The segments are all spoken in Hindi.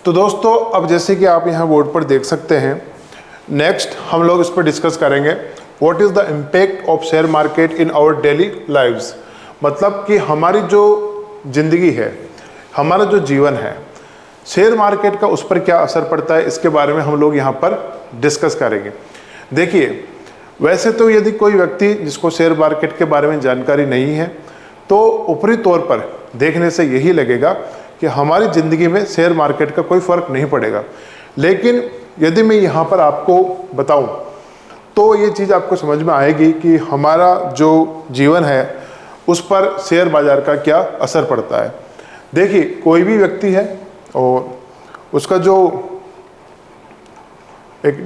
तो दोस्तों, अब जैसे कि आप यहाँ बोर्ड पर देख सकते हैं, नेक्स्ट हम लोग इस पर डिस्कस करेंगे what is the impact of share market in our daily lives. मतलब कि हमारी जो ज़िंदगी है, हमारा जो जीवन है, शेयर मार्केट का उस पर क्या असर पड़ता है, इसके बारे में हम लोग यहाँ पर डिस्कस करेंगे। देखिए, वैसे तो यदि कोई व्यक्ति जिसको शेयर मार्केट के बारे में जानकारी नहीं है तो ऊपरी तौर पर देखने से यही लगेगा कि हमारी ज़िंदगी में शेयर मार्केट का कोई फ़र्क नहीं पड़ेगा। लेकिन यदि मैं यहाँ पर आपको बताऊँ तो ये चीज़ आपको समझ में आएगी कि हमारा जो जीवन है उस पर शेयर बाज़ार का क्या असर पड़ता है। देखिए, कोई भी व्यक्ति है और उसका जो एक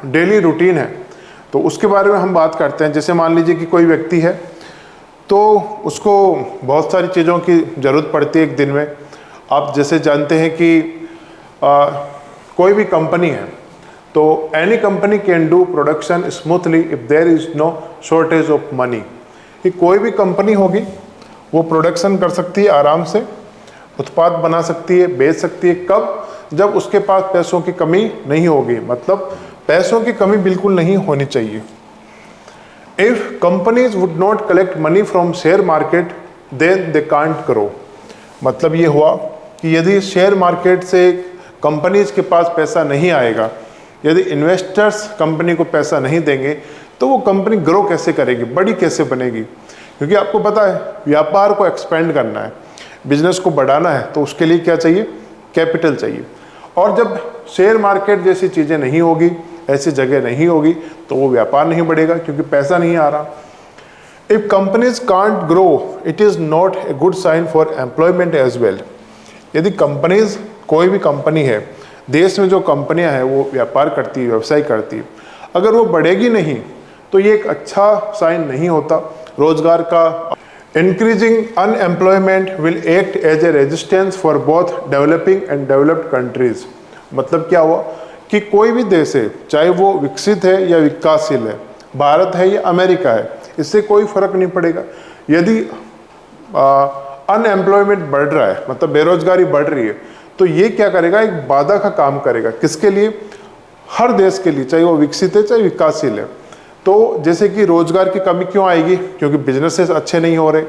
डेली रूटीन है तो उसके बारे में हम बात करते हैं। जैसे मान लीजिए कि कोई व्यक्ति है तो उसको बहुत सारी चीज़ों की ज़रूरत पड़ती है एक दिन में। आप जैसे जानते हैं कि कोई भी कंपनी है तो any company can do production smoothly if there is no shortage of money. कि कोई भी कंपनी होगी वो प्रोडक्शन कर सकती है, आराम से उत्पाद बना सकती है, बेच सकती है। कब? जब उसके पास पैसों की कमी नहीं होगी, मतलब पैसों की कमी बिल्कुल नहीं होनी चाहिए। If companies would not collect money from share market then they can't grow. मतलब ये हुआ कि यदि शेयर मार्केट से कंपनीज के पास पैसा नहीं आएगा, यदि इन्वेस्टर्स कंपनी को पैसा नहीं देंगे तो वो कंपनी ग्रो कैसे करेगी, बड़ी कैसे बनेगी। क्योंकि आपको पता है व्यापार को एक्सपेंड करना है, बिजनेस को बढ़ाना है तो उसके लिए क्या चाहिए? कैपिटल चाहिए। और जब शेयर मार्केट जैसी चीज़ें नहीं होगी, ऐसी जगह नहीं होगी तो वो व्यापार नहीं बढ़ेगा क्योंकि पैसा नहीं आ रहा। If companies can't grow it is not a good sign for employment as well. यदि कंपनीज, कोई भी कंपनी है, देश में जो कंपनियां हैं वो व्यापार करती है, व्यवसाय करती है, अगर वो बढ़ेगी नहीं तो ये एक अच्छा साइन नहीं होता रोजगार का। Increasing unemployment will act as a resistance for both developing and developed countries. मतलब क्या हुआ कि कोई भी देश है, चाहे वो विकसित है या विकासशील है, भारत है या अमेरिका है, इससे कोई फर्क नहीं पड़ेगा। यदि अनएम्प्लॉयमेंट बढ़ रहा है, मतलब बेरोजगारी बढ़ रही है, तो ये क्या करेगा? एक बाधा का काम करेगा। किसके लिए? हर देश के लिए, चाहे वो विकसित है चाहे विकासशील है। तो जैसे कि रोजगार की कमी क्यों आएगी? क्योंकि बिजनेसेस अच्छे नहीं हो रहे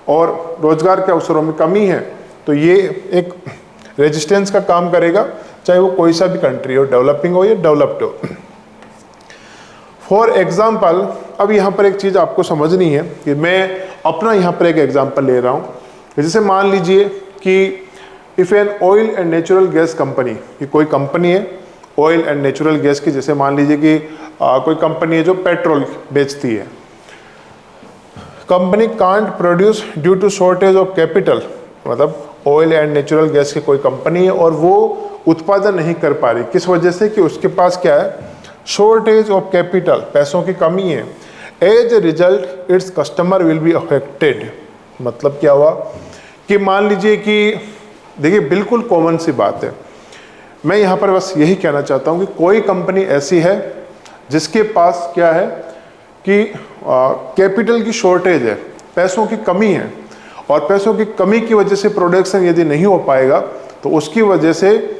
और रोजगार के अवसरों में कमी है, तो ये एक रेजिस्टेंस का काम करेगा, चाहे वो कोई सा भी कंट्री हो, डेवलपिंग हो या डेवलप्ड हो। फॉर एग्जाम्पल, अब यहाँ पर एक चीज़ आपको समझनी है कि मैं अपना यहाँ पर एक एग्जाम्पल ले रहा हूँ। जैसे मान लीजिए कि if an oil and natural gas company, ये कोई कंपनी है ऑयल एंड नेचुरल गैस की, जैसे मान लीजिए कि कोई कंपनी है जो पेट्रोल बेचती है। Company can't produce due to shortage of capital, मतलब ऑयल एंड नेचुरल गैस की कोई कंपनी है और वो उत्पादन नहीं कर पा रही। किस वजह से? कि उसके पास क्या है? शॉर्टेज ऑफ कैपिटल, पैसों की कमी है। As a result its customer will be affected. मतलब क्या हुआ कि मान लीजिए कि, देखिए बिल्कुल कॉमन सी बात है, मैं यहाँ पर बस यही कहना चाहता हूँ कि कोई कंपनी ऐसी है जिसके पास क्या है कि कैपिटल की शॉर्टेज है, पैसों की कमी है, और पैसों की कमी की वजह से प्रोडक्शन यदि नहीं हो पाएगा तो उसकी वजह से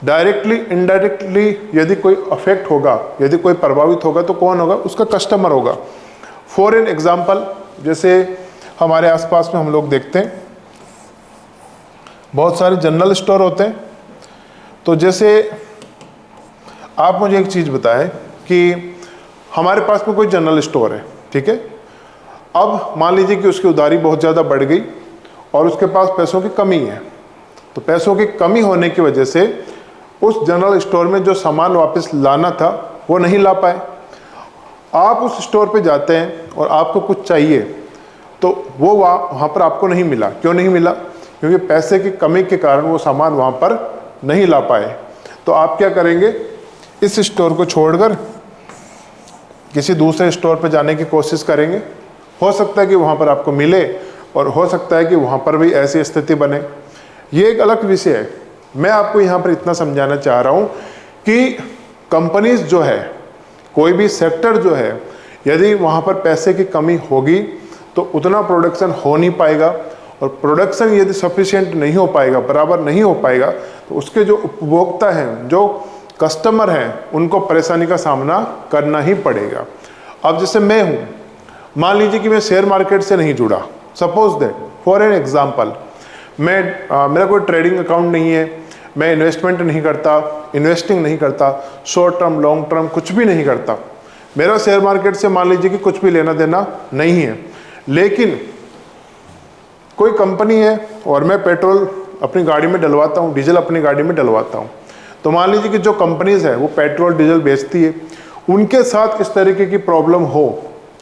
डायरेक्टली इनडायरेक्टली यदि कोई अफेक्ट होगा, यदि कोई प्रभावित होगा तो कौन होगा? उसका कस्टमर होगा। फॉर एन एग्जाम्पल, जैसे हमारे आसपास में हम लोग देखते हैं बहुत सारे जनरल स्टोर होते हैं। तो जैसे आप मुझे एक चीज़ बताएं कि हमारे पास में कोई जनरल स्टोर है, ठीक है। अब मान लीजिए कि उसकी उधारी बहुत ज़्यादा बढ़ गई और उसके पास पैसों की कमी है। तो पैसों की कमी होने की वजह से उस जनरल स्टोर में जो सामान वापस लाना था वो नहीं ला पाए। आप उस स्टोर पे जाते हैं और आपको कुछ चाहिए तो वो वहाँ पर आपको नहीं मिला। क्यों नहीं मिला? क्योंकि पैसे की कमी के कारण वो सामान वहाँ पर नहीं ला पाए। तो आप क्या करेंगे? इस स्टोर को छोड़कर किसी दूसरे स्टोर पर जाने की कोशिश करेंगे। हो सकता है कि वहाँ पर आपको मिले और हो सकता है कि वहाँ पर भी ऐसी स्थिति बने। ये एक अलग विषय है। मैं आपको यहाँ पर इतना समझाना चाह रहा हूँ कि कंपनीज जो है, कोई भी सेक्टर जो है, यदि वहाँ पर पैसे की कमी होगी तो उतना प्रोडक्शन हो नहीं पाएगा और प्रोडक्शन यदि सफिशिएंट नहीं हो पाएगा, बराबर नहीं हो पाएगा, तो उसके जो उपभोक्ता हैं, जो कस्टमर हैं, उनको परेशानी का सामना करना ही पड़ेगा। अब जैसे मैं हूँ, मान लीजिए कि मैं शेयर मार्केट से नहीं जुड़ा, suppose that for an example, मेरा कोई ट्रेडिंग अकाउंट नहीं है, मैं इन्वेस्टमेंट नहीं करता, इन्वेस्टिंग नहीं करता, शॉर्ट टर्म लॉन्ग टर्म कुछ भी नहीं करता, मेरा शेयर मार्केट से मान लीजिए कि कुछ भी लेना देना नहीं है, लेकिन कोई कंपनी है और मैं पेट्रोल अपनी गाड़ी में डलवाता हूँ, डीजल अपनी गाड़ी में डलवाता हूँ, तो मान लीजिए कि जो कंपनीज है वो पेट्रोल डीजल बेचती है, उनके साथ इस तरीके की प्रॉब्लम हो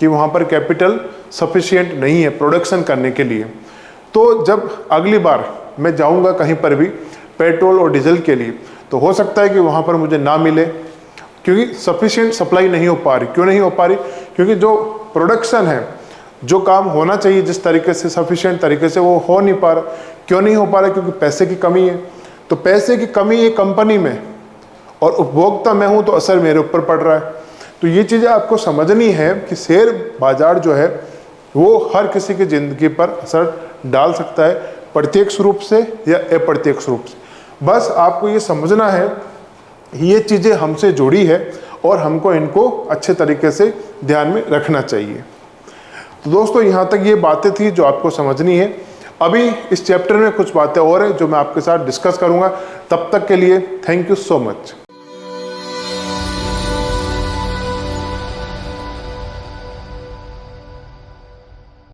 कि वहाँ पर कैपिटल सफिशिएंट नहीं है प्रोडक्शन करने के लिए, तो जब अगली बार मैं जाऊँगा कहीं पर भी पेट्रोल और डीजल के लिए, तो हो सकता है कि वहाँ पर मुझे ना मिले, क्योंकि सफिशिएंट सप्लाई नहीं हो पा रही। क्यों नहीं हो पा रही? क्योंकि जो प्रोडक्शन है, जो काम होना चाहिए जिस तरीके से सफिशिएंट तरीके से, वो हो नहीं पा रहा। क्यों नहीं हो पा रहा? क्योंकि पैसे की कमी है। तो पैसे की कमी है कंपनी में और उपभोक्ता मैं हूँ, तो असर मेरे ऊपर पड़ रहा है। तो ये चीज़ें आपको समझनी है कि शेयर बाजार जो है वो हर किसी की ज़िंदगी पर असर डाल सकता है, प्रत्यक्ष रूप से या अप्रत्यक्ष रूप से। बस आपको ये समझना है ये चीज़ें हमसे जुड़ी है और हमको इनको अच्छे तरीके से ध्यान में रखना चाहिए। तो दोस्तों, यहाँ तक ये बातें थी जो आपको समझनी है। अभी इस चैप्टर में कुछ बातें और हैं जो मैं आपके साथ डिस्कस करूँगा। तब तक के लिए थैंक यू सो मच।